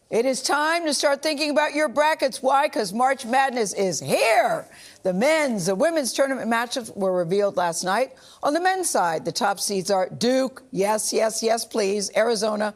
It is time to start thinking about your brackets. Why? Because March Madness is here. The women's tournament matchups were revealed last night. On the men's side, the top seeds are Duke, yes, yes, yes, please, Arizona,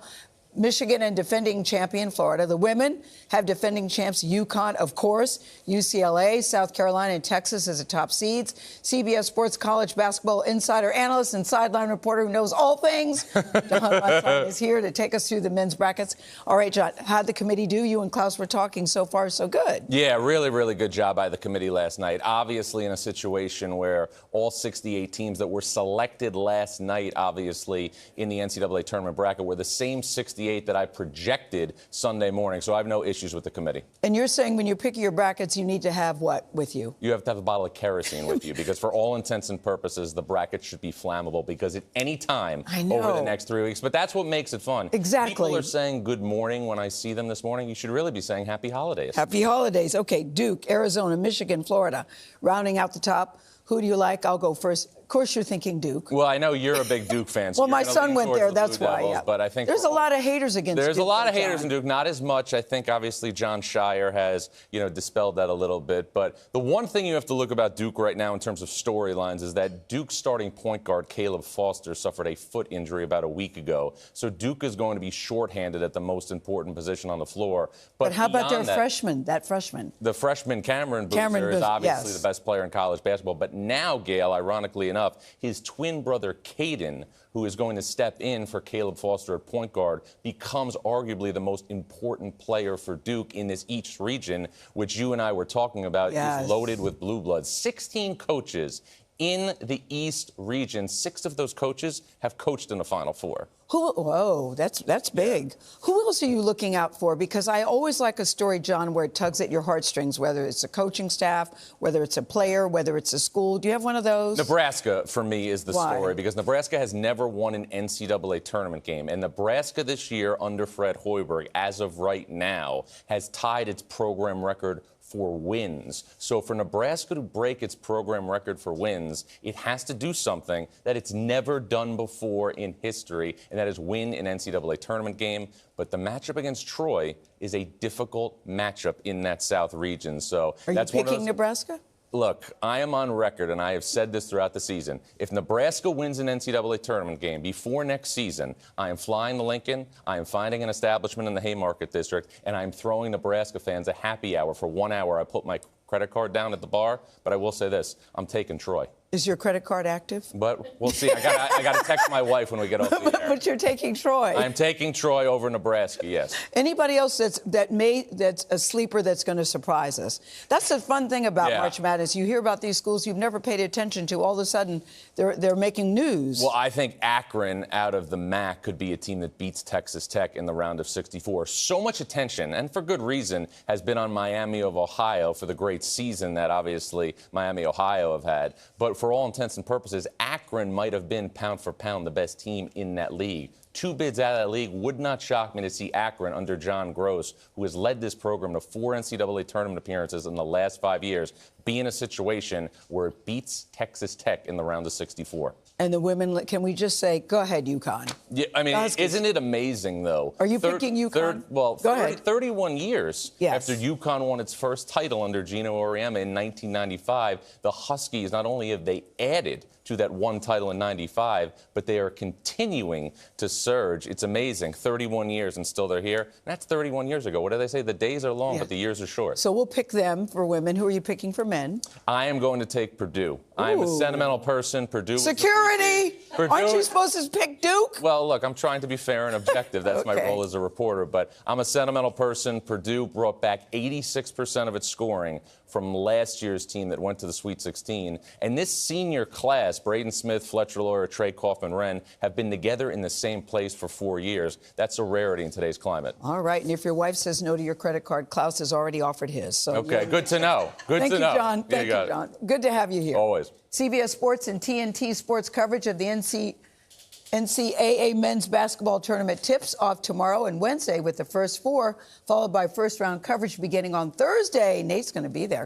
Michigan, and defending champion Florida. The women have defending champs UConn, of course, UCLA, South Carolina, and Texas as the top seeds. CBS Sports college basketball insider, analyst, and sideline reporter who knows all things, Jon Rothstein, is here to take us through the men's brackets. All right, Jon, how'd the committee do? You and Klaus were talking. So far, so good. Yeah, really, really good job by the committee last night. Obviously, in a situation where all 68 teams that were selected last night, obviously, in the NCAA tournament bracket were the same 68 that I projected Sunday morning. So I have no issues with the committee. And you're saying when you're picking your brackets, you need to have what with you? You have to have a bottle of kerosene with you, because for all intents and purposes, the bracket should be flammable, because at any time over the next 3 weeks. But that's what makes it fun. Exactly. People are saying good morning when I see them this morning. You should really be saying happy holidays. Happy holidays. Okay, Duke, Arizona, Michigan, Florida. Rounding out the top, who do you like? I'll go first. Of course, you're thinking Duke. Well, I know you're a big Duke fan. So well, my son went there. That's why. Devils, yeah. But I think there's a lot of haters against Duke. There's a lot of haters in Duke. Not as much. I think obviously John Shire has, dispelled that a little bit. But the one thing you have to look about Duke right now in terms of storylines is that Duke's starting point guard Caleb Foster suffered a foot injury about a week ago. So Duke is going to be shorthanded at the most important position on the floor. But how about their freshman? That freshman. The freshman Cameron Boozer is obviously the best player in college basketball. But now, Gayle, ironically enough, his twin brother Caden, who is going to step in for Caleb Foster at point guard, becomes arguably the most important player for Duke in this East region, which you and I were talking about is loaded with blue bloods. 16 coaches in the East region. 6 of those coaches have coached in the Final Four. Whoa, that's big. Yeah. Who else are you looking out for? Because I always like a story, Jon, where it tugs at your heartstrings, whether it's a coaching staff, whether it's a player, whether it's a school. Do you have one of those? Nebraska, for me, is the story, because Nebraska has never won an NCAA tournament game. And Nebraska this year, under Fred Hoiberg, as of right now, has tied its program record for wins. So for Nebraska to break its program record for wins, it has to do something that it's never done before in history, and that is win an NCAA tournament game. But the matchup against Troy is a difficult matchup in that South region. So are you picking Nebraska? Look, I am on record, and I have said this throughout the season. If Nebraska wins an NCAA tournament game before next season, I am flying to Lincoln, I am finding an establishment in the Haymarket District, and I am throwing Nebraska fans a happy hour for 1 hour. I put my credit card down at the bar, but I will say this, I'm taking Troy. Is your credit card active? But we'll see. I got to text my wife when we get off the air. But you're taking Troy. I'm taking Troy over Nebraska, yes. Anybody else that's a sleeper that's going to surprise us? That's the fun thing about March Madness. You hear about these schools you've never paid attention to. All of a sudden, they're making news. Well, I think Akron, out of the MAC, could be a team that beats Texas Tech in the round of 64. So much attention, and for good reason, has been on Miami of Ohio for the great season that obviously Miami, Ohio have had. But for all intents and purposes, Akron might have been pound for pound the best team in that league. 2 bids out of that league. Would not shock me to see Akron under John Gross, who has led this program to 4 NCAA tournament appearances in the last 5 years, be in a situation where it beats Texas Tech in the round of 64. And the women, can we just say, go ahead, UConn? Yeah, I mean, isn't it amazing, though? Are you picking UConn? Well, go ahead. 31 years after UConn won its first title under Gino Auriemma in 1995, the Huskies, not only have they added to that one title in 95, but they are continuing to surge. It's amazing. 31 years and still they're here. And that's 31 years ago. What do they say? The days are long, but the years are short. So we'll pick them for women. Who are you picking for men? I am going to take Purdue. I am a sentimental person. Purdue. Security! Aren't you supposed to pick Duke? Well, look, I'm trying to be fair and objective. That's my role as a reporter. But I'm a sentimental person. Purdue brought back 86% of its scoring from last year's team that went to the Sweet 16. And this senior class, Braden Smith, Fletcher Loyer, Trey Kaufman-Renn, have been together in the same place for 4 years. That's a rarity in today's climate. All right. And if your wife says no to your credit card, Klaus has already offered his. So okay, good to know. Good to know. Thank you, Jon. Thank you, Jon. Good to have you here. Always. CBS Sports and TNT Sports coverage of the NCAA men's basketball tournament tips off tomorrow and Wednesday with the first 4, followed by first-round coverage beginning on Thursday. Nate's going to be there.